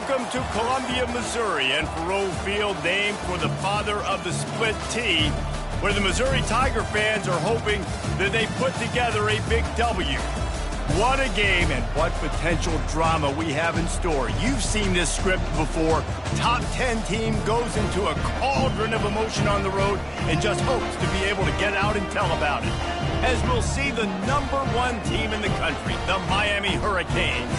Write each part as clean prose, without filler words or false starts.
Welcome to Columbia, Missouri, and Faroe Field, named for the father of the split T, where the Missouri Tiger fans are hoping that they put together a big W. What a game and what potential drama we have in store. You've seen this script before. Top 10 team goes into a cauldron of emotion on the road and just hopes to be able to get out and tell about it. As we'll see the #1 team in the country, the Miami Hurricanes,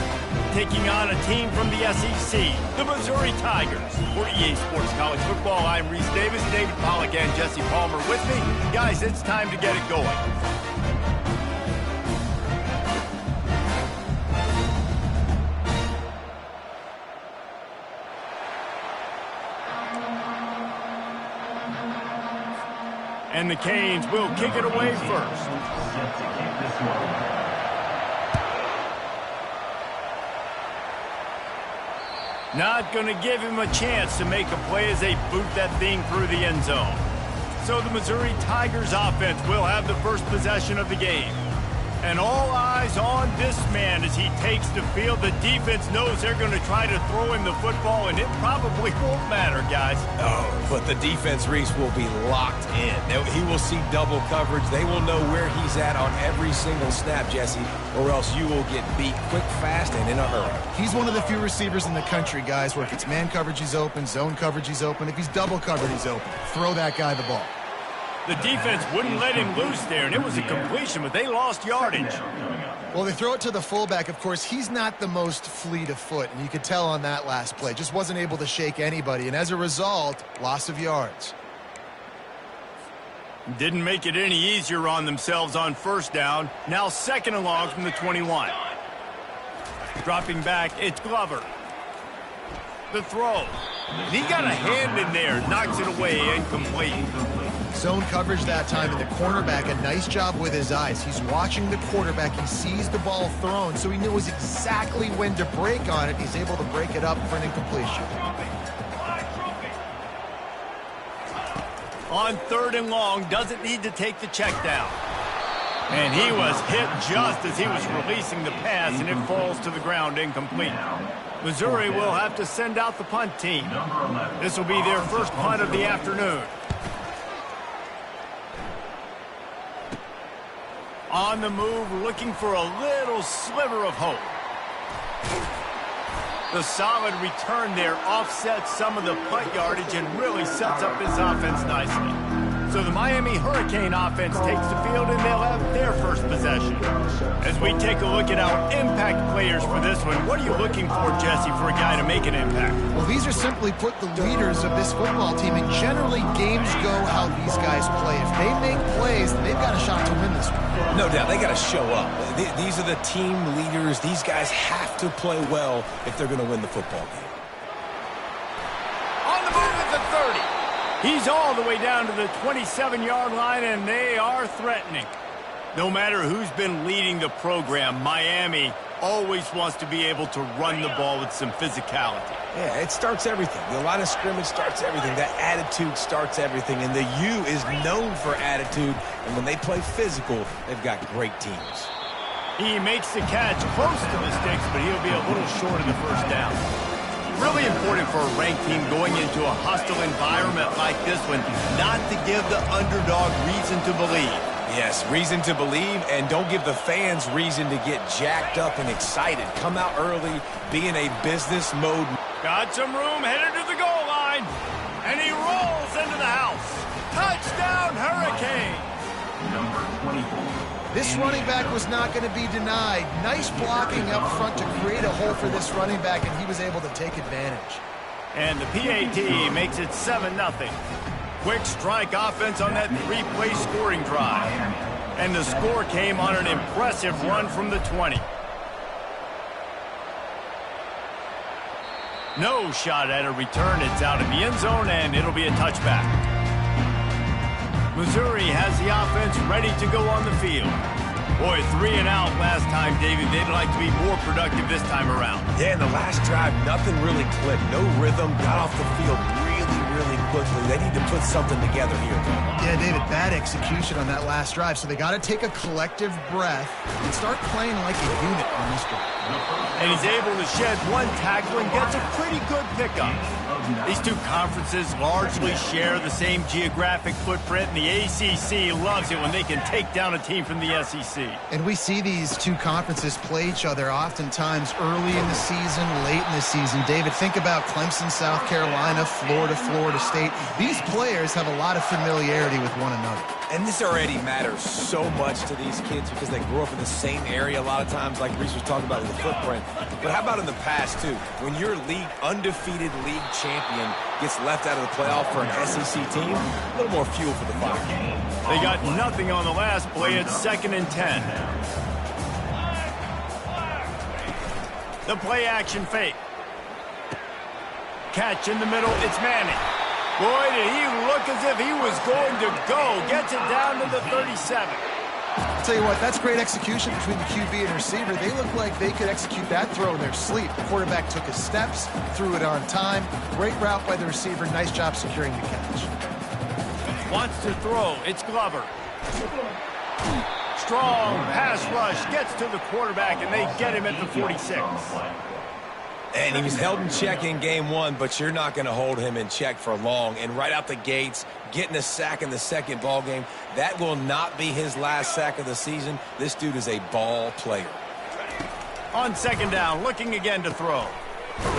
taking on a team from the SEC, the Missouri Tigers. For EA Sports College Football, I'm Reese Davis, David Pollack, and Jesse Palmer with me. Guys, it's time to get it going. And the Canes will kick it away first. Not going to give him a chance to make a play as they boot that thing through the end zone. So the Missouri Tigers offense will have the first possession of the game. And all eyes on this man as he takes the field. The defense knows they're going to try to throw him the football, and it probably won't matter, guys. Oh, but the defense, Reese, will be locked in. He will see double coverage. They will know where he's at on every single snap, Jesse, or else you will get beat quick, fast, and in a hurry. He's one of the few receivers in the country, guys, where if it's man coverage, he's open, zone coverage, he's open. If he's double covered, he's open. Throw that guy the ball. The defense wouldn't let him loose there, and it was a completion, but they lost yardage. Well, they throw it to the fullback. Of course, he's not the most fleet of foot, and you could tell on that last play. Just wasn't able to shake anybody, and as a result, loss of yards. Didn't make it any easier on themselves on first down. Now second and long from the 21. Dropping back, it's Glover. The throw. He got a hand in there, knocks it away, incomplete. Zone coverage that time, and the cornerback, a nice job with his eyes. He's watching the quarterback. He sees the ball thrown, so he knows exactly when to break on it. He's able to break it up for an incompletion. On third and long, doesn't need to take the check down. And he was hit just as he was releasing the pass, and it falls to the ground incomplete. Missouri will have to send out the punt team. This will be their first punt of the afternoon. On the move, looking for a little sliver of hope. The solid return there offsets some of the punt yardage and really sets up this offense nicely. So the Miami Hurricane offense takes the field, and they'll have their first possession. As we take a look at our impact players for this one, what are you looking for, Jesse, for a guy to make an impact? Well, these are simply put the leaders of this football team, and generally games go how these guys play. If they make plays, they've got a shot to win this one. No doubt, they got to show up. These are the team leaders. These guys have to play well if they're going to win the football game. On the move at the 30. He's all the way down to the 27-yard line, and they are threatening. No matter who's been leading the program, Miami always wants to be able to run the ball with some physicality. Yeah, it starts everything. The line of scrimmage starts everything. That attitude starts everything. And the U is known for attitude. And when they play physical, they've got great teams. He makes the catch close to the sticks, but he'll be a little short of the first down. Really important for a ranked team going into a hostile environment like this one, not to give the underdog reason to believe. Yes, reason to believe, and don't give the fans reason to get jacked up and excited. Come out early, be in a business mode. Got some room, headed to the goal line, and he rolls into the house. Touchdown, Hurricane! Number 24. This running back was not going to be denied. Nice blocking up front to create a hole for this running back, and he was able to take advantage. And the PAT makes it 7-0. Quick strike offense on that three-play scoring drive. And the score came on an impressive run from the 20. No shot at a return. It's out of the end zone, and it'll be a touchback. Missouri has the offense ready to go on the field. Boy, 3 and out last time, David. They'd like to be more productive this time around. Yeah, in the last drive, nothing really clicked. No rhythm, got off the field really quickly. They need to put something together here. Yeah, David, bad execution on that last drive. So they got to take a collective breath and start playing like a unit on this drive. And he's able to shed one tackle and gets a pretty good pickup. These two conferences largely share the same geographic footprint, and the ACC loves it when they can take down a team from the SEC. And we see these two conferences play each other oftentimes early in the season, late in the season. David, think about Clemson, South Carolina, Florida, Florida State. These players have a lot of familiarity with one another. And this already matters so much to these kids because they grew up in the same area a lot of times, like Reese was talking about with the footprint. But how about in the past, too? When your undefeated league champion gets left out of the playoff for an SEC team, a little more fuel for the fire. They got nothing on the last play. It's 2nd and 10. The play action fake. Catch in the middle. It's Manning. Boy, did he look as if he was going to go. Gets it down to the 37. I'll tell you what, that's great execution between the QB and receiver. They look like they could execute that throw in their sleep. The quarterback took his steps, threw it on time. Great route by the receiver. Nice job securing the catch. Wants to throw. It's Glover. Strong pass rush. Gets to the quarterback, and they get him at the 46. And he was held in check in game one, but you're not going to hold him in check for long. And right out the gates, getting a sack in the second ball game, that will not be his last sack of the season. This dude is a ball player. On 2nd down, looking again to throw.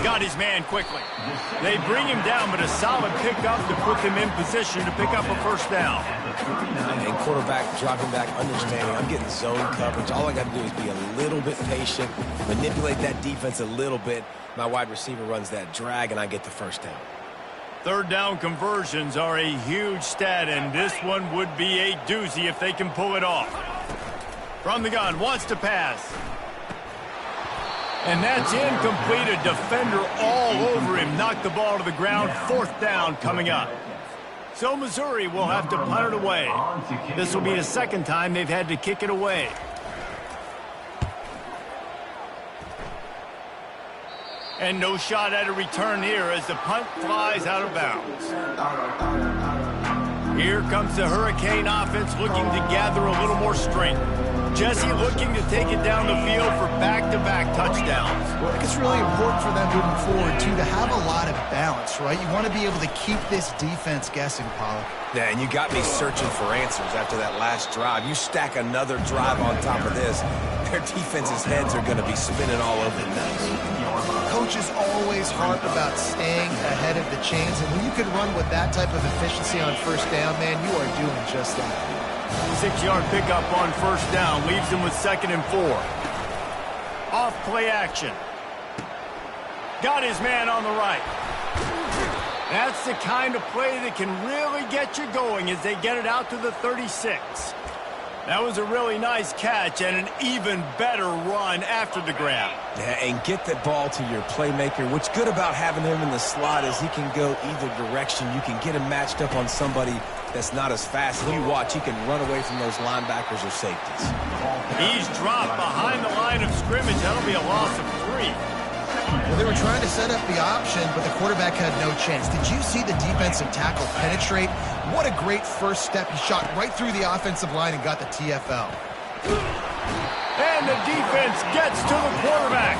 Got his man quickly. They bring him down, but a solid pickup to put them in position to pick up a 1st down. And quarterback dropping back, understanding I'm getting zone coverage. All I got to do is be a little bit patient, manipulate that defense a little bit. My wide receiver runs that drag, and I get the 1st down. 3rd down conversions are a huge stat, and this one would be a doozy if they can pull it off. From the gun, wants to pass. And that's incomplete. A defender all over him. Knocked the ball to the ground. 4th down coming up. So Missouri will have to punt it away. This will be the 2nd time they've had to kick it away. And no shot at a return here as the punt flies out of bounds. Here comes the Hurricane offense looking to gather a little more strength. Jesse looking to take it down the field for back-to-back touchdowns. Well, I think it's really important for them moving forward, too, to have a lot of balance, right? You want to be able to keep this defense guessing, Pollock. Yeah, and you got me searching for answers after that last drive. You stack another drive on top of this, their defense's heads are going to be spinning all over the place. Coaches always harp about staying ahead of the chains, and when you can run with that type of efficiency on 1st down, man, you are doing just that. 6-yard pickup on 1st down leaves them with 2nd and 4. Off play action. Got his man on the right. That's the kind of play that can really get you going as they get it out to the 36. That was a really nice catch and an even better run after the grab. Yeah, and get the ball to your playmaker. What's good about having him in the slot is he can go either direction. You can get him matched up on somebody that's not as fast. And you watch, he can run away from those linebackers or safeties. He's dropped behind the line of scrimmage. That'll be a loss of 3. Well, they were trying to set up the option, but the quarterback had no chance. Did you see the defensive tackle penetrate? What a great first step. He shot right through the offensive line and got the TFL. And the defense gets to the quarterback.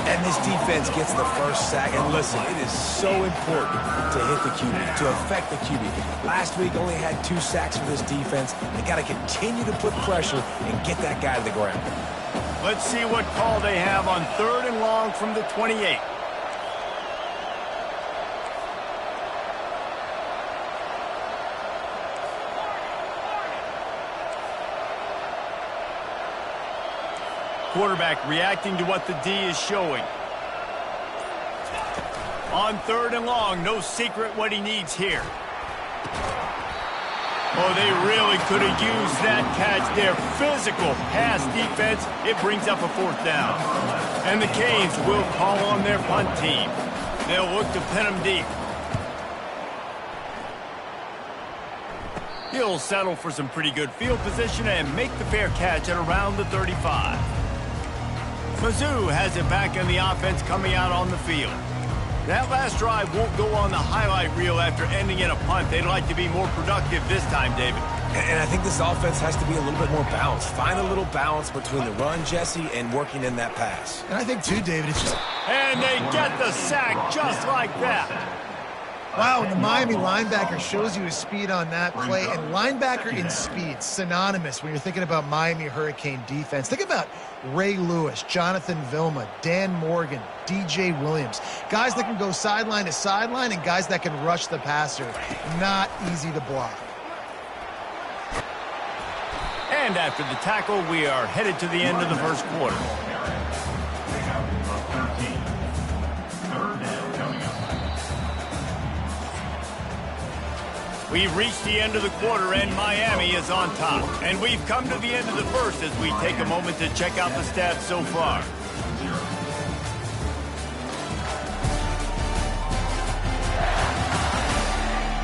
And this defense gets the 1st sack. And listen, it is so important to hit the QB, to affect the QB. Last week only had 2 sacks for this defense. They got to continue to put pressure and get that guy to the ground. Let's see what call they have on 3rd and long from the 28. Quarterback reacting to what the D is showing. On 3rd and long, no secret what he needs here. Oh, they really could have used that catch there. Physical pass defense. It brings up a 4th down. And the Canes will call on their punt team. They'll look to pin them deep. He'll settle for some pretty good field position and make the fair catch at around the 35. Mizzou has it back in the offense coming out on the field. That last drive won't go on the highlight reel after ending in a punt. They'd like to be more productive this time, David. And I think this offense has to be a little bit more balanced. Find a little balance between the run, Jesse, and working in that pass. And I think, too, David, it's just... And they get the sack just like that. Wow, the Miami linebacker shows you his speed on that play. And linebacker in speed, synonymous when you're thinking about Miami Hurricane defense. Think about Ray Lewis, Jonathan Vilma, Dan Morgan, DJ Williams. Guys that can go sideline to sideline and guys that can rush the passer. Not easy to block. And after the tackle, we are headed to the end of the first quarter. We've reached the end of the quarter, and Miami is on top. And we've come to the end of the first as we take a moment to check out the stats so far.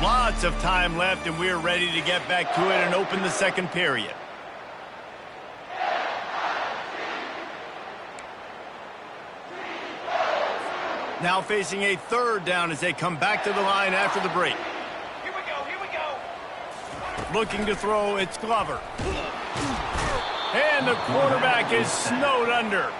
Lots of time left, and we're ready to get back to it and open the second period. Now facing a third down as they come back to the line after the break. Looking to throw, it's Glover. And the quarterback is snowed under.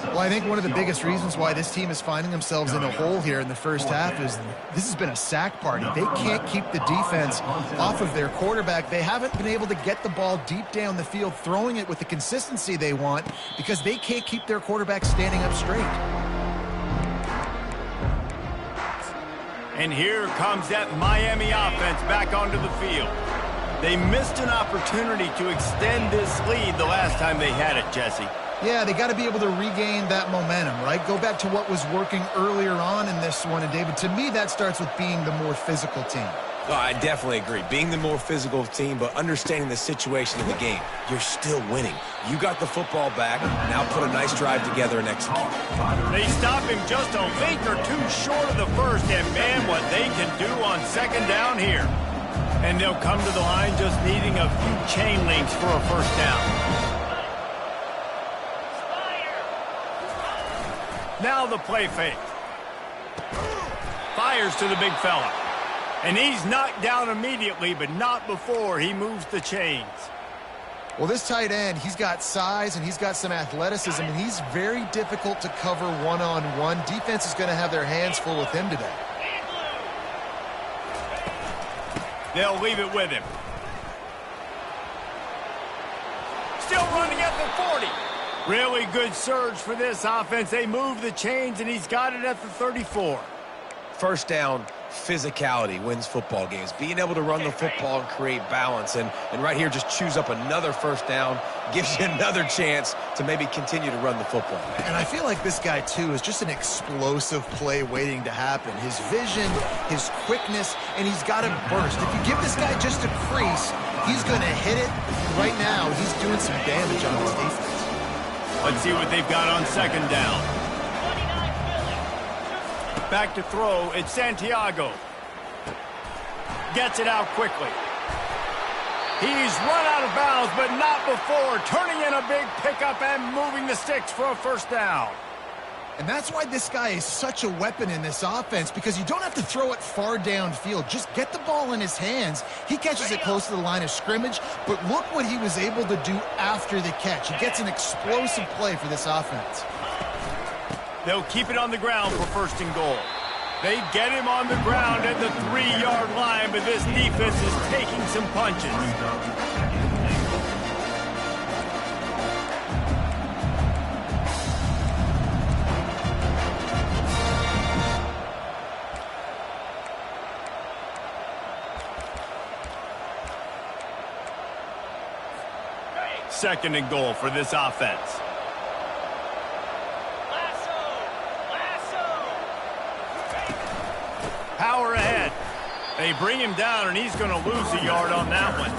Well, I think one of the biggest reasons why this team is finding themselves in a hole here in the first half is this has been a sack party. They can't keep the defense off of their quarterback. They haven't been able to get the ball deep down the field, throwing it with the consistency they want because they can't keep their quarterback standing up straight. And here comes that Miami offense back onto the field. They missed an opportunity to extend this lead the last time they had it, Jesse. Yeah, they got to be able to regain that momentum, right? Go back to what was working earlier on in this one. And, David, to me, that starts with being the more physical team. Oh, I definitely agree. Being the more physical team, but understanding the situation of the game. You're still winning. You got the football back. Now put a nice drive together and execute. They stop him just a link or two short of the first. And, man, what they can do on second down here. And they'll come to the line just needing a few chain links for a first down. Now the play fake. Fires to the big fella. And he's knocked down immediately, but not before he moves the chains. Well, this tight end, he's got size and he's got some athleticism, and he's very difficult to cover one-on-one. Defense is going to have their hands full with him today. They'll leave it with him. Still running at the 40. Really good surge for this offense. They move the chains, and he's got it at the 34. First down, physicality wins football games. Being able to run the football and create balance. And right here, just choose up another first down. Gives you another chance to maybe continue to run the football. And I feel like this guy, too, is just an explosive play waiting to happen. His vision, his quickness, and he's got to burst. If you give this guy just a crease, he's going to hit it. Right now, he's doing some damage on this defense. Let's see what they've got on second down. Back to throw, it's Santiago. Gets it out quickly. He's run out of bounds, but not before. Turning in a big pickup and moving the sticks for a first down. And that's why this guy is such a weapon in this offense, because you don't have to throw it far downfield. Just get the ball in his hands. He catches it close to the line of scrimmage, but look what he was able to do after the catch. He gets an explosive play for this offense. They'll keep it on the ground for first and goal. They get him on the ground at the 3-yard line, but this defense is taking some punches. Second and goal for this offense. Power ahead. They bring him down, and he's going to lose a yard on that one.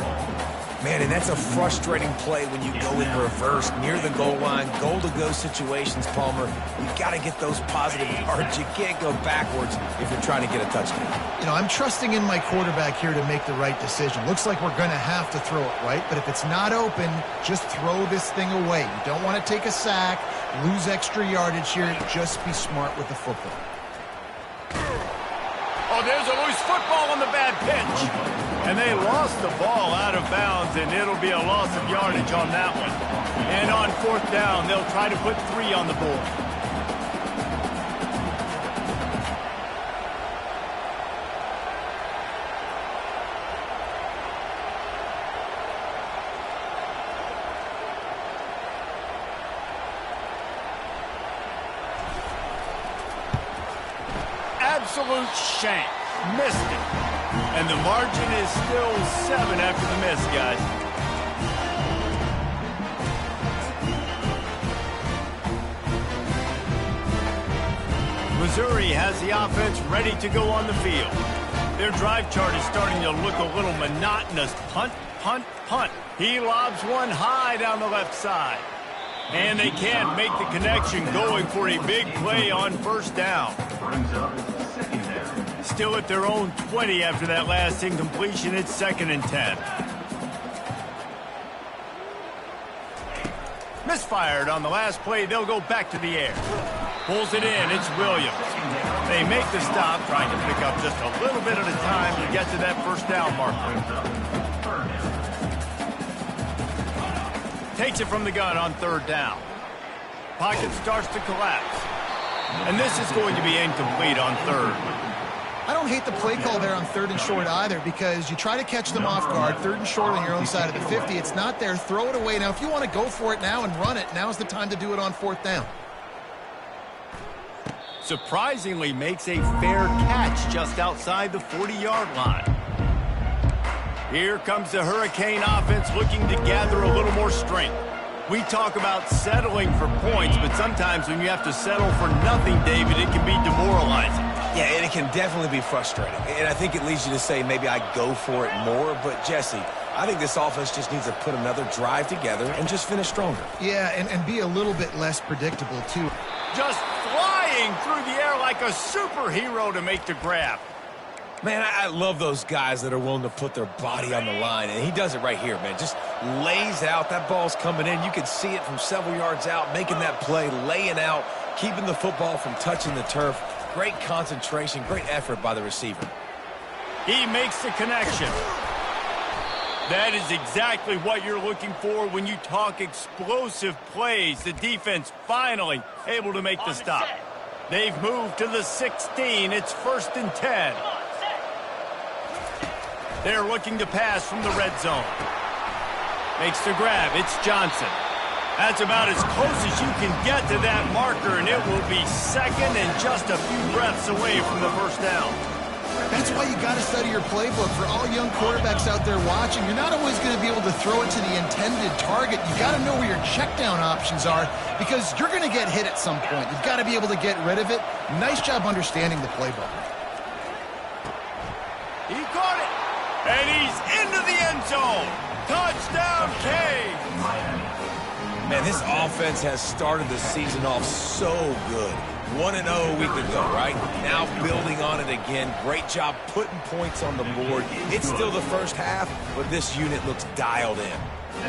Man, and that's a frustrating play when you go in reverse near the goal line. Goal-to-go situations, Palmer. You've got to get those positive yards. You can't go backwards if you're trying to get a touchdown. You know, I'm trusting in my quarterback here to make the right decision. Looks like we're going to have to throw it, right? But if it's not open, just throw this thing away. You don't want to take a sack, lose extra yardage here. Just be smart with the football. And they lost the ball out of bounds, and it'll be a loss of yardage on that one. And on 4th down, they'll try to put 3 on the board. Absolute shank. Missed it. And the margin is still 7 after the miss, guys. Missouri has the offense ready to go on the field. Their drive chart is starting to look a little monotonous. Punt, punt, punt. He lobs one high down the left side. And they can't make the connection, going for a big play on 1st down. Still at their own 20 after that last incompletion. It's 2nd and 10. Misfired on the last play. They'll go back to the air. Pulls it in. It's Williams. They make the stop, trying to pick up just a little bit at a time to get to that 1st down marker. Takes it from the gun on 3rd down. Pocket starts to collapse. And this is going to be incomplete on 3rd. I don't hate the play call there on 3rd and short either, because you try to catch them off guard. 3rd and short on your own side of the 50. It's not there. Throw it away. Now, if you want to go for it now and run it, now's the time to do it on 4th down. Surprisingly makes a fair catch just outside the 40-yard line. Here comes the Hurricane offense looking to gather a little more strength. We talk about settling for points, but sometimes when you have to settle for nothing, David, it can be demoralizing. Yeah, and it can definitely be frustrating. And I think it leads you to say maybe I go for it more. But, Jesse, I think this offense just needs to put another drive together and just finish stronger. Yeah, and be a little bit less predictable, too. Just flying through the air like a superhero to make the grab. Man, I love those guys that are willing to put their body on the line, and he does it right here, man. Just lays out. That ball's coming in. You can see it from several yards out, making that play, laying out, keeping the football from touching the turf. Great concentration, great effort by the receiver. He makes the connection. That is exactly what you're looking for when you talk explosive plays. The defense finally able to make the stop. They've moved to the 16. It's 1st and 10. They're looking to pass from the red zone. Makes the grab. It's Johnson. That's about as close as you can get to that marker, and it will be 2nd and just a few breaths away from the 1st down. That's why you got to study your playbook. For all young quarterbacks out there watching, you're not always going to be able to throw it to the intended target. You got to know where your check down options are, because you're going to get hit at some point. You've got to be able to get rid of it. Nice job understanding the playbook. He caught it, and he's into the end zone. Touchdown, K. Man, this offense has started the season off so good. 1-0 a week ago, right? Now building on it again. Great job putting points on the board. It's still the 1st half, but this unit looks dialed in.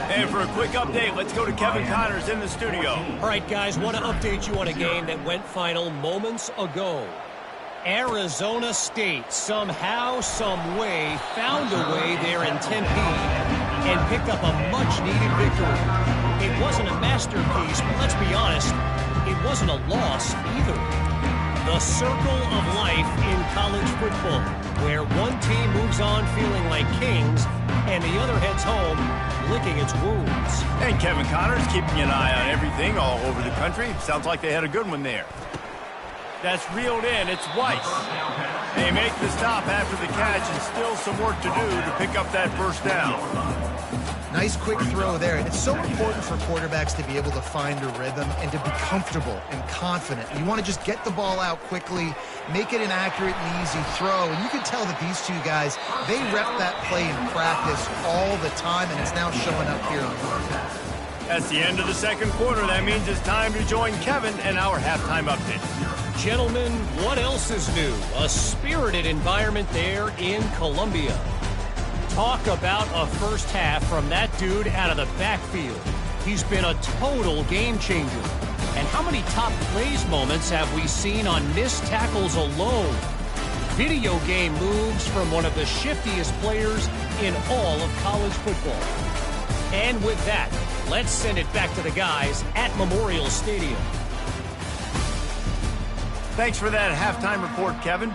And for a quick update, let's go to Kevin Connors in the studio. All right, guys, want to update you on a game that went final moments ago. Arizona State somehow, some way, found a way there in Tempe and picked up a much-needed victory. It wasn't a masterpiece, but let's be honest, it wasn't a loss either. The circle of life in college football, where one team moves on feeling like kings and the other heads home licking its wounds. And Kevin Connors keeping an eye on everything all over the country. Sounds like they had a good one there. That's reeled in. It's Weiss. They make the stop after the catch, and still some work to do to pick up that 1st down. Nice quick throw there. And it's so important for quarterbacks to be able to find a rhythm and to be comfortable and confident. You want to just get the ball out quickly, make it an accurate and easy throw. And you can tell that these two guys, they rep that play in practice all the time, and it's now showing up here on the field. That's the end of the 2nd quarter. That means it's time to join Kevin and our halftime update. Gentlemen, what else is new? A spirited environment there in Columbia. Talk about a 1st half from that dude out of the backfield. He's been a total game changer. And how many top plays moments have we seen on missed tackles alone? video game moves from one of the shiftiest players in all of college football. And with that, let's send it back to the guys at Memorial Stadium. Thanks for that halftime report, Kevin.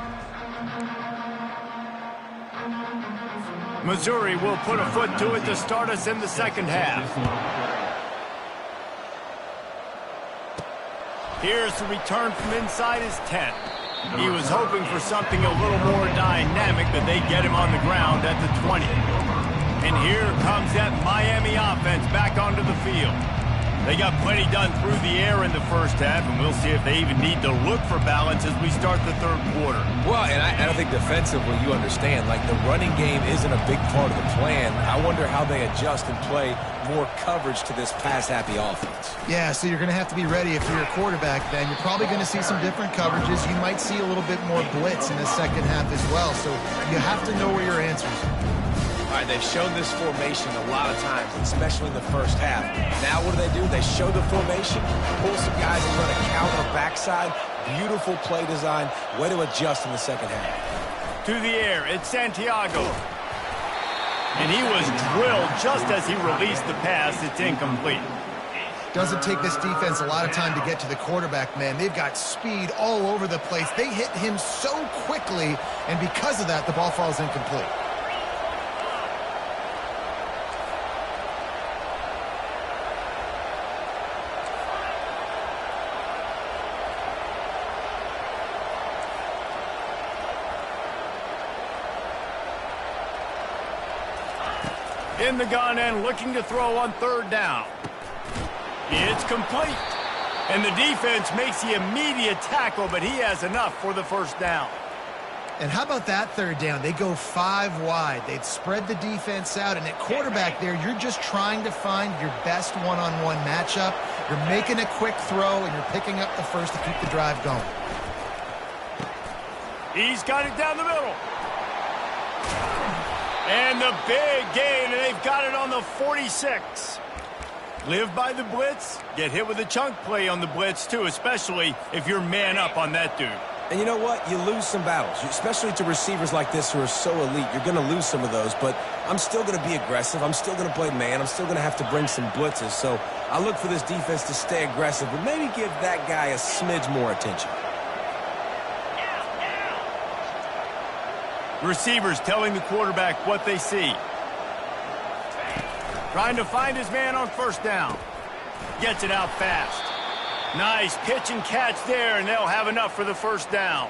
Missouri will put a foot to it to start us in the second half. Here's the return from inside his tent. He was hoping for something a little more dynamic, but they get him on the ground at the 20. And here comes that Miami offense back onto the field. They got plenty done through the air in the first half, and we'll see if they even need to look for balance as we start the third quarter. Well, and I think defensively, you understand, like the running game isn't a big part of the plan. I wonder how they adjust and play more coverage to this pass-happy offense. Yeah, so you're going to have to be ready if you're a quarterback then. You're probably going to see some different coverages. You might see a little bit more blitz in the second half as well, so you have to know where your answers are. All right, they've shown this formation a lot of times, especially in the first half. Now what do? They show the formation, pull some guys and run a counter backside. Beautiful play design. Way to adjust in the second half. To the air, it's Santiago. And he was drilled just as he released the pass. It's incomplete. Doesn't take this defense a lot of time to get to the quarterback, man. They've got speed all over the place. They hit him so quickly, and because of that, the ball falls incomplete. In the gun and looking to throw on third down. It's complete. And the defense makes the immediate tackle, but he has enough for the first down. And how about that third down? They go 5 wide. They'd spread the defense out, and at quarterback there, you're just trying to find your best one-on-one matchup. You're making a quick throw, and you're picking up the first to keep the drive going. He's got it down the middle. And the big gain, and they've got it on the 46. Live by the blitz, get hit with a chunk play on the blitz too, especially if you're man up on that dude. And you know what? You lose some battles, especially to receivers like this who are so elite. You're going to lose some of those, but I'm still going to be aggressive. I'm still going to play man. I'm still going to have to bring some blitzes. So I look for this defense to stay aggressive, but maybe give that guy a smidge more attention. Receivers telling the quarterback what they see. Trying to find his man on first down. Gets it out fast. Nice pitch and catch there, and they'll have enough for the first down.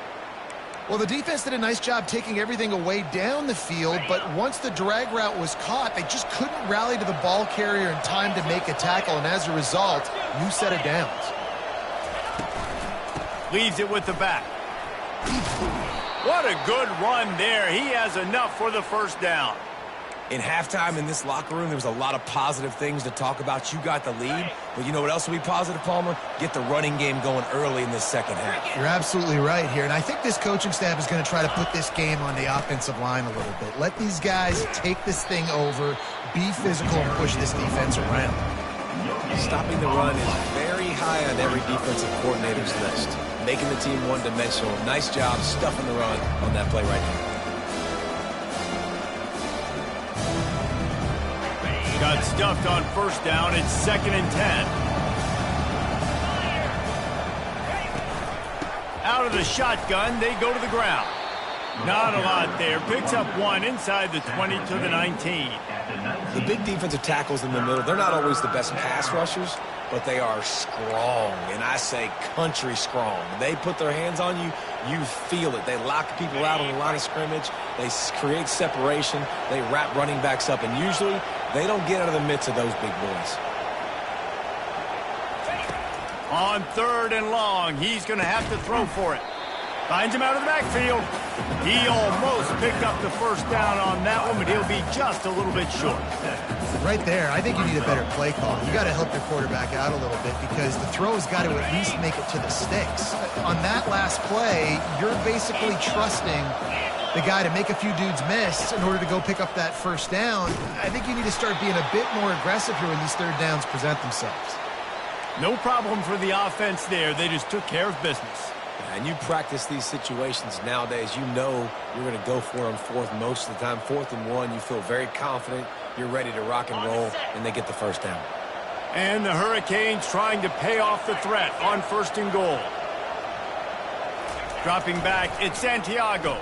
Well, the defense did a nice job taking everything away down the field, but once the drag route was caught, they just couldn't rally to the ball carrier in time to make a tackle, and as a result, new set of downs. Leaves it with the back. What a good run there. He has enough for the first down. In halftime in this locker room, there was a lot of positive things to talk about. You got the lead, but you know what else will be positive, Palmer? Get the running game going early in this second half. You're absolutely right here, and I think this coaching staff is going to try to put this game on the offensive line a little bit. Let these guys take this thing over, be physical, and push this defense around. Stopping the run is very high on every defensive coordinator's list. Making the team one-dimensional. Nice job stuffing the run on that play right there. Got stuffed on first down. It's 2nd and 10. Out of the shotgun, they go to the ground. Not a lot there. Picks up one inside the 20 to the 19. The big defensive tackles in the middle, they're not always the best pass rushers, but they are strong, and I say country strong. They put their hands on you, you feel it. They lock people out on the line of scrimmage. They create separation. They wrap running backs up, and usually they don't get out of the midst of those big boys. On 3rd and long, he's going to have to throw for it. Finds him out of the backfield. He almost picked up the first down on that one, but he'll be just a little bit short. Right there, I think you need a better play call. You got to help your quarterback out a little bit because the throw's got to at least make it to the sticks. On that last play, you're basically trusting the guy to make a few dudes miss in order to go pick up that first down. I think you need to start being a bit more aggressive here when these third downs present themselves. No problem for the offense there. They just took care of business. And you practice these situations nowadays, you know you're going to go for them fourth most of the time. 4th and 1, you feel very confident. You're ready to rock and roll, and they get the first down. And the Hurricanes trying to pay off the threat on 1st and goal. Dropping back, it's Santiago.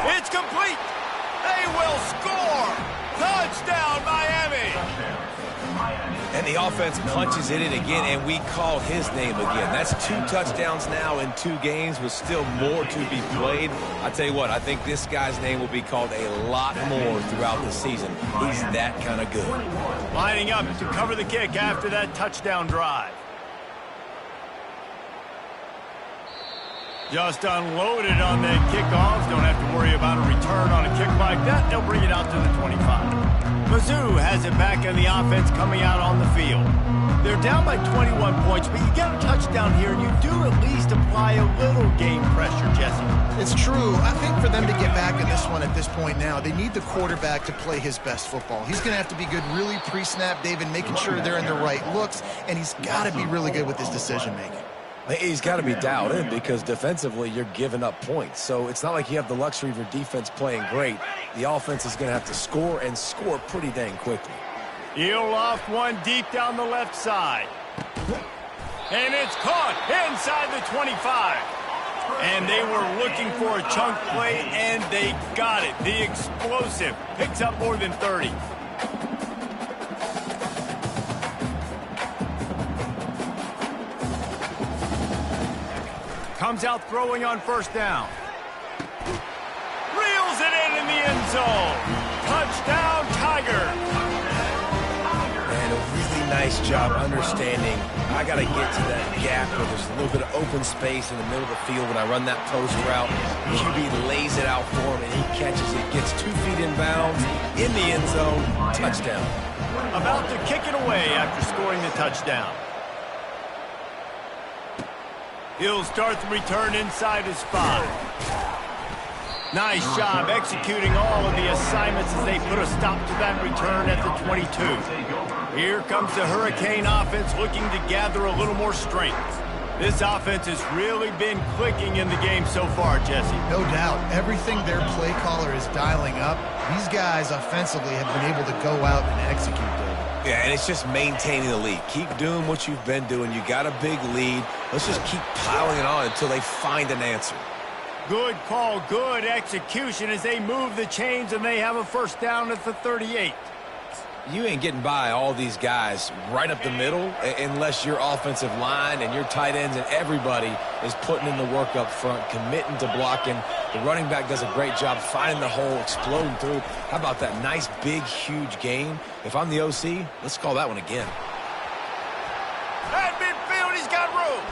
It's complete. They will score. Touchdown, Miami. And the offense punches it in again, and we call his name again. That's 2 touchdowns now in 2 games with still more to be played. I tell you what, I think this guy's name will be called a lot more throughout the season. He's that kind of good. Lining up to cover the kick after that touchdown drive. Just unloaded on the kickoffs. Don't have to worry about a return on a kick like that. They'll bring it out to the 25. Mizzou has it back in the offense coming out on the field. They're down by 21 points, but you get a touchdown here, and you do at least apply a little game pressure, Jesse. It's true. I think for them to get back in this one at this point now, they need the quarterback to play his best football. He's going to have to be good really pre-snap, David, making sure they're in the right looks, and he's got to be really good with his decision-making. He's got to be dialed in because defensively you're giving up points. So it's not like you have the luxury of your defense playing great. The offense is going to have to score and score pretty dang quickly. He'll loft one deep down the left side. And it's caught inside the 25. And they were looking for a chunk play, and they got it. The explosive picks up more than 30. Comes out throwing on 1st down. Reels it in the end zone. Touchdown, Tiger. And a really nice job understanding I got to get to that gap where there's a little bit of open space in the middle of the field when I run that post route. QB lays it out for him, and he catches it, gets 2 feet in bounds, in the end zone, touchdown. About to kick it away after scoring the touchdown. He'll start the return inside his 5. Nice job executing all of the assignments as they put a stop to that return at the 22. Here comes the Hurricane offense looking to gather a little more strength. This offense has really been clicking in the game so far, Jesse. No doubt. Everything their play caller is dialing up, these guys offensively have been able to go out and execute, David. Yeah, and it's just maintaining the lead. Keep doing what you've been doing. You got a big lead. Let's just keep piling it on until they find an answer. Good call, good execution as they move the chains, and they have a 1st down at the 38. You ain't getting by all these guys right up the middle unless your offensive line and your tight ends and everybody is putting in the work up front, committing to blocking. The running back does a great job finding the hole, exploding through. How about that nice, big, huge gain? If I'm the OC, let's call that one again. At midfield, he's got room.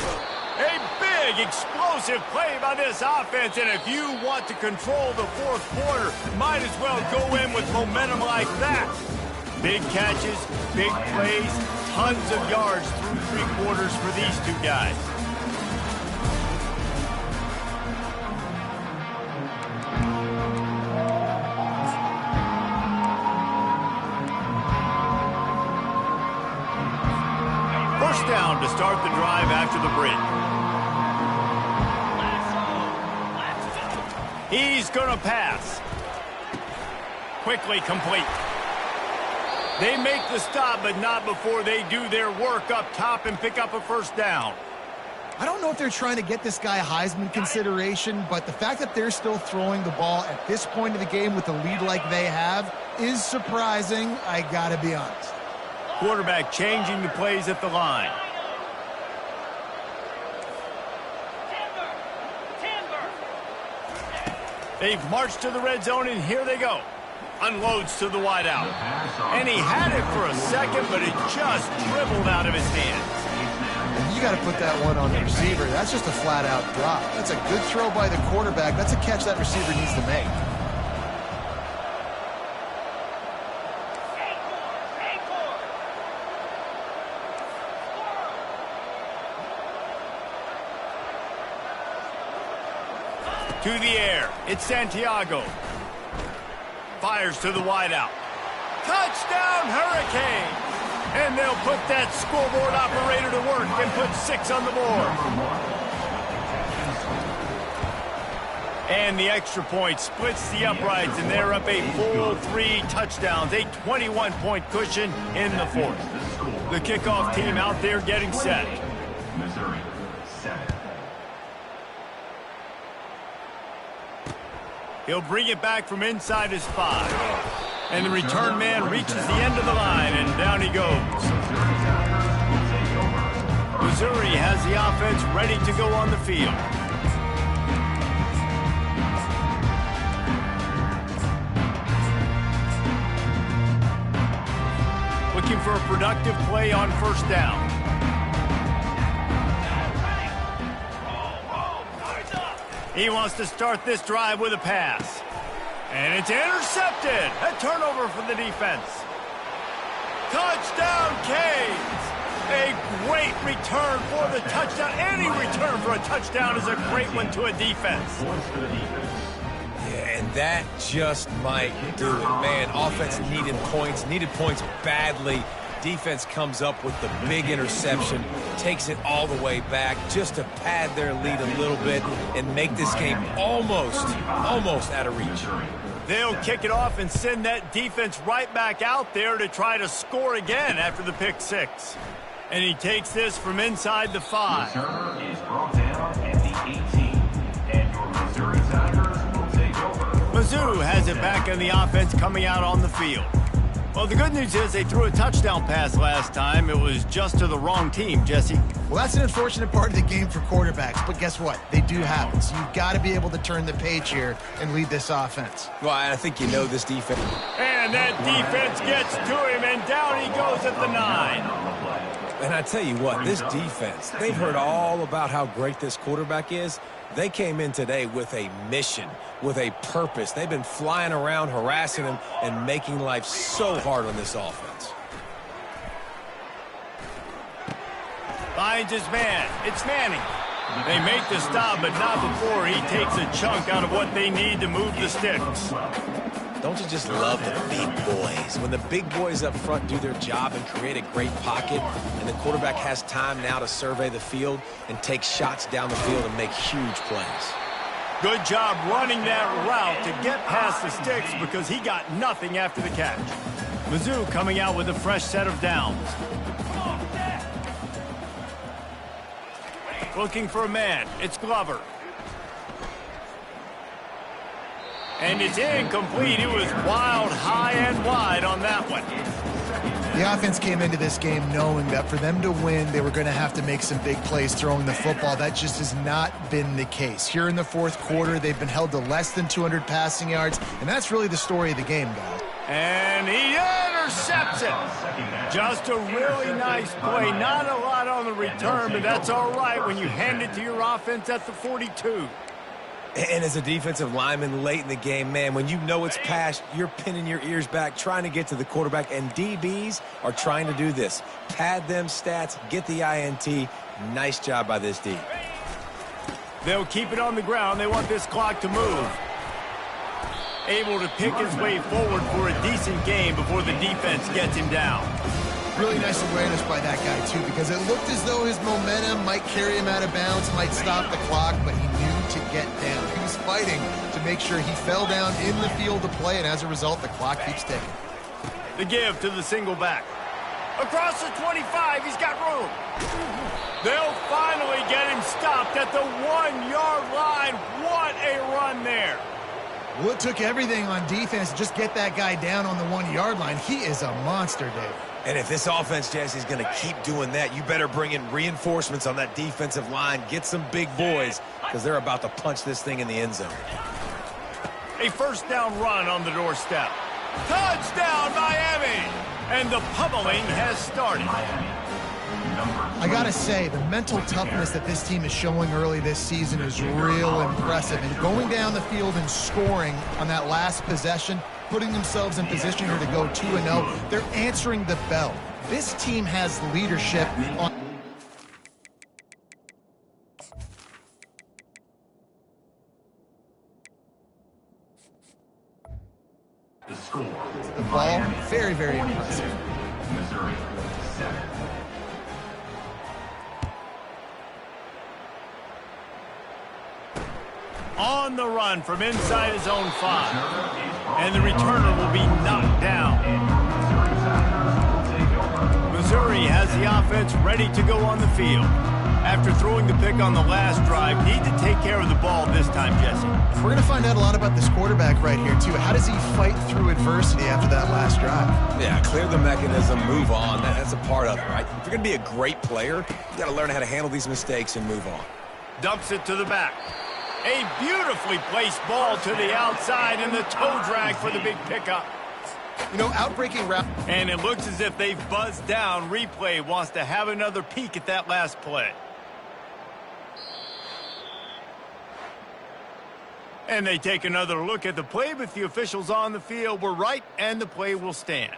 A big, explosive play by this offense, and if you want to control the 4th quarter, might as well go in with momentum like that. Big catches, big plays, tons of yards through 3 quarters for these 2 guys. First down to start the drive after the break. He's going to pass. Quickly complete. They make the stop, but not before they do their work up top and pick up a 1st down. I don't know if they're trying to get this guy Heisman consideration, but the fact that they're still throwing the ball at this point of the game with a lead like they have is surprising, I gotta be honest. Quarterback changing the plays at the line. They've marched to the red zone, and here they go. Unloads to the wideout. And he had it for a second, but it just dribbled out of his hands. You got to put that one on the receiver. That's just a flat-out drop. That's a good throw by the quarterback. That's a catch that receiver needs to make. To the air. It's Santiago. Fires to the wideout. Touchdown, Hurricane! And they'll put that scoreboard operator to work and put 6 on the board. And the extra point splits the uprights, and they're up a full 3 touchdowns, a 21-point cushion in the 4th. The kickoff team out there getting set. Missouri, 7. He'll bring it back from inside his 5. And the return man reaches the end of the line, and down he goes. Missouri has the offense ready to go on the field. Looking for a productive play on first down. He wants to start this drive with a pass. And it's intercepted. A turnover for the defense. Touchdown, Canes. A great return for the touchdown. Any return for a touchdown is a great one to a defense. Yeah, and that just might do it. Man, offense needed points badly. Defense comes up with the big interception, takes it all the way back just to pad their lead a little bit and make this game almost out of reach. They'll kick it off and send that defense right back out there to try to score again after the pick 6. And he takes this from inside the 5. The server is brought down at the 18, and your Missouri Tigers will take over. Mizzou has it back in the offense coming out on the field. Well, the good news is they threw a touchdown pass last time. It was just to the wrong team, Jesse. Well, that's an unfortunate part of the game for quarterbacks, but guess what? They do have it. So you've got to be able to turn the page here and lead this offense. Well, I think you know this defense. And that defense gets to him, and down he goes at the 9. And I tell you what, this defense, they've heard all about how great this quarterback is. They came in today with a mission, with a purpose. They've been flying around, harassing him, and making life so hard on this offense. Finds his man. It's Manning. They make the stop, but not before he takes a chunk out of what they need to move the sticks. Don't you just love the big boys? When the big boys up front do their job and create a great pocket, and the quarterback has time now to survey the field and take shots down the field and make huge plays. Good job running that route to get past the sticks because he got nothing after the catch. Mizzou coming out with a fresh set of downs. Looking for a man. It's Glover. And it's incomplete. It was wild, high and wide on that one. The offense came into this game knowing that for them to win, they were going to have to make some big plays throwing the football. That just has not been the case. Here in the 4th quarter, they've been held to less than 200 passing yards, and that's really the story of the game, guys. And he intercepts it. Just a really nice play. Not a lot on the return, but that's all right when you hand it to your offense at the 42. And as a defensive lineman late in the game, man, when you know it's past, you're pinning your ears back, trying to get to the quarterback, and DBs are trying to do this. Pad them stats, get the INT. Nice job by this D. They'll keep it on the ground. They want this clock to move. Able to pick his way forward for a decent game before the defense gets him down. Really nice awareness by that guy, too, because it looked as though his momentum might carry him out of bounds, might stop the clock, but he knew to get down. He was fighting to make sure he fell down in the field to play, and as a result, the clock keeps ticking. The give to the single back. Across the 25, he's got room. They'll finally get him stopped at the 1-yard line. What a run there. Well, it took everything on defense to just get that guy down on the 1-yard line. He is a monster, Dave. And if this offense, Jesse, is going to keep doing that, you better bring in reinforcements on that defensive line. Get some big boys, because they're about to punch this thing in the end zone. A first down run on the doorstep. Touchdown, Miami! And the pummeling has started. I gotta say, the mental toughness that this team is showing early this season is real impressive. And going down the field and scoring on that last possession, putting themselves in position here to go 2-0, they're answering the bell. This team has leadership on... The score. The ball, very, very impressive. Missouri 7. On the run from inside his own 5. And the returner will be knocked down. Missouri has the offense ready to go on the field. After throwing the pick on the last drive, need to take care of the ball this time, Jesse. We're going to find out a lot about this quarterback right here, too. How does he fight through adversity after that last drive? Yeah, clear the mechanism, move on. That's a part of it, right? If you're going to be a great player, you got to learn how to handle these mistakes and move on. Dumps it to the back. A beautifully placed ball to the outside and the toe drag for the big pickup. You know, outbreaking route. And it looks as if they've buzzed down. Replay wants to have another peek at that last play. And they take another look at the play, but the officials on the field were right, and the play will stand.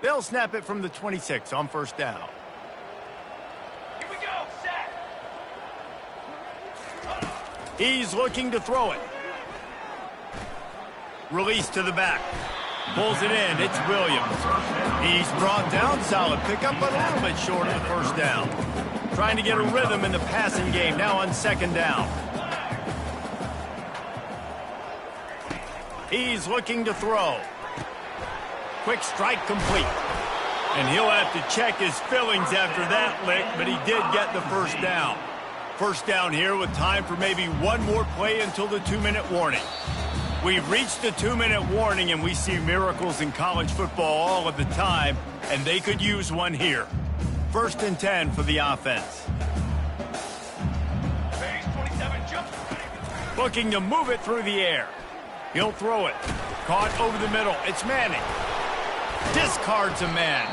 They'll snap it from the 26 on first down. Here we go, set. He's looking to throw it. Release to the back. Pulls it in. It's Williams. He's brought down. Solid pickup, but a little bit short of the first down. Trying to get a rhythm in the passing game now on second down. He's looking to throw. Quick strike complete. And he'll have to check his fillings after that lick, but he did get the first down. First down here with time for maybe one more play until the 2-minute warning. We've reached the 2-minute warning, and we see miracles in college football all of the time, and they could use one here. First and 10 for the offense. Phase 27 jump. Looking to move it through the air. He'll throw it. Caught over the middle. It's Manning. Discards a man.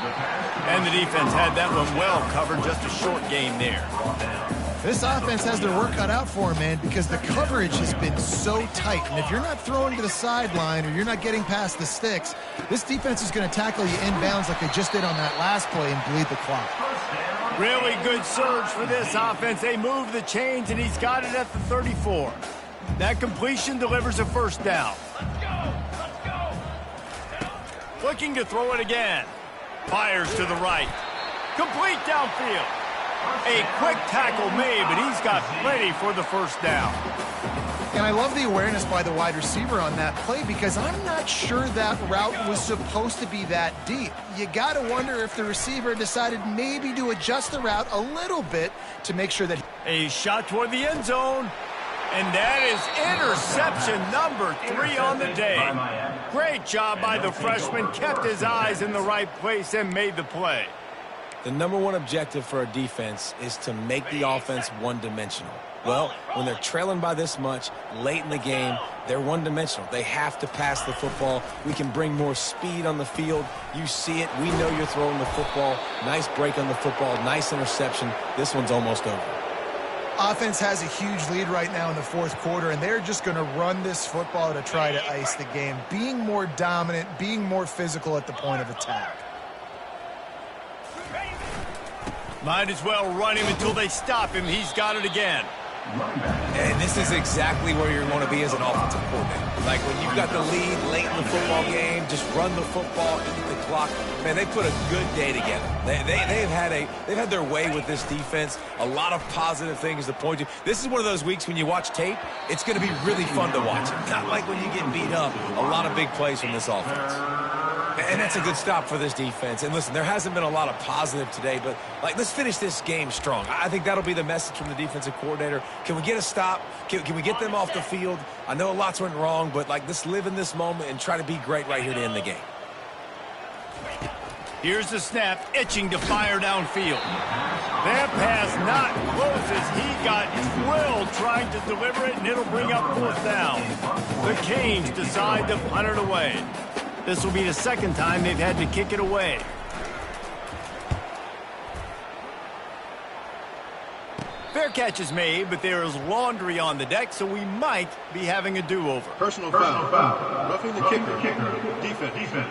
And the defense had that one well covered. Just a short gain there. This offense has their work cut out for them, man, because the coverage has been so tight. And if you're not throwing to the sideline or you're not getting past the sticks, this defense is going to tackle you inbounds like they just did on that last play and bleed the clock. Really good surge for this offense. They move the chains, and he's got it at the 34. That completion delivers a first down. Let's go. Let's go. Looking to throw it again. Fires to the right. Complete downfield. A quick tackle made, but he's got plenty for the first down. And I love the awareness by the wide receiver on that play because I'm not sure that route was supposed to be that deep. You got to wonder if the receiver decided maybe to adjust the route a little bit to make sure that... A shot toward the end zone. And that is interception number 3 on the day. Great job by the freshman. Kept his eyes in the right place and made the play. The number one objective for a defense is to make the offense one-dimensional. Well, when they're trailing by this much late in the game, they're one-dimensional. They have to pass the football. We can bring more speed on the field. You see it. We know you're throwing the football. Nice break on the football. Nice interception. This one's almost over. Offense has a huge lead right now in the fourth quarter, and they're just going to run this football to try to ice the game, being more dominant, being more physical at the point of attack. Might as well run him until they stop him. He's got it again. And this is exactly where you want to be as an offensive coordinator. Like when you've got the lead late in the football game, just run the football, eat the clock. Man, they put a good day together. They've had their way with this defense. A lot of positive things to point to. This is one of those weeks when you watch tape, it's going to be really fun to watch. Not like when you get beat up. A lot of big plays from this offense. And that's a good stop for this defense. And listen, there hasn't been a lot of positive today, but let's finish this game strong. I think that'll be the message from the defensive coordinator. Can we get a stop? Can we get them off the field? I know lots went wrong, but let's live in this moment and try to be great right here to end the game. Here's the snap, itching to fire downfield. That pass not close as he got drilled trying to deliver it, and it'll bring up fourth down. The Canes decide to punt it away. This will be the second time they've had to kick it away. Fair catch is made, but there is laundry on the deck, so we might be having a do-over. Personal foul. Roughing the kicker. Defense.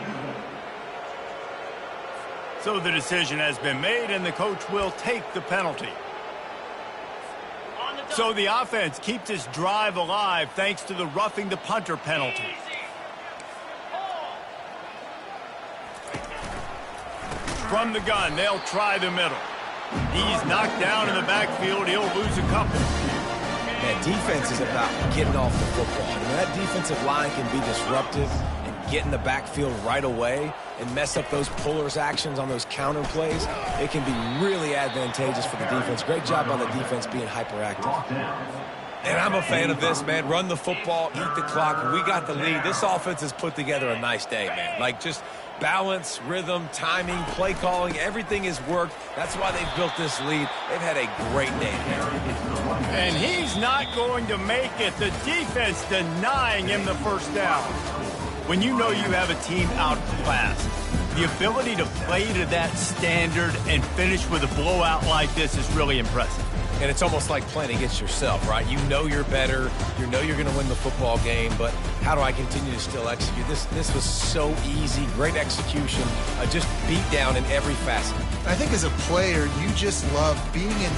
So the decision has been made, and the coach will take the penalty. So the offense keeps its drive alive thanks to the roughing the punter penalty. from the gun. They'll try the middle. He's knocked down in the backfield. He'll lose a couple. Man, defense is about getting off the football. And that defensive line can be disruptive and get in the backfield right away and mess up those pullers actions on those counter plays. It can be really advantageous for the defense. Great job on the defense being hyperactive. And I'm a fan of this, man. Run the football, eat the clock. We got the lead. This offense has put together a nice day, man. Like, just balance, rhythm, timing, play calling, everything has worked. That's why they've built this lead. They've had a great day here. And he's not going to make it. The defense denying him the first down. When you know you have a team outclassed, the ability to play to that standard and finish with a blowout like this is really impressive. And it's almost like playing against yourself, right? You know you're better. You know you're going to win the football game, but how do I continue to still execute? This was so easy. Great execution. Just beat down in every facet. I think as a player, you just love being in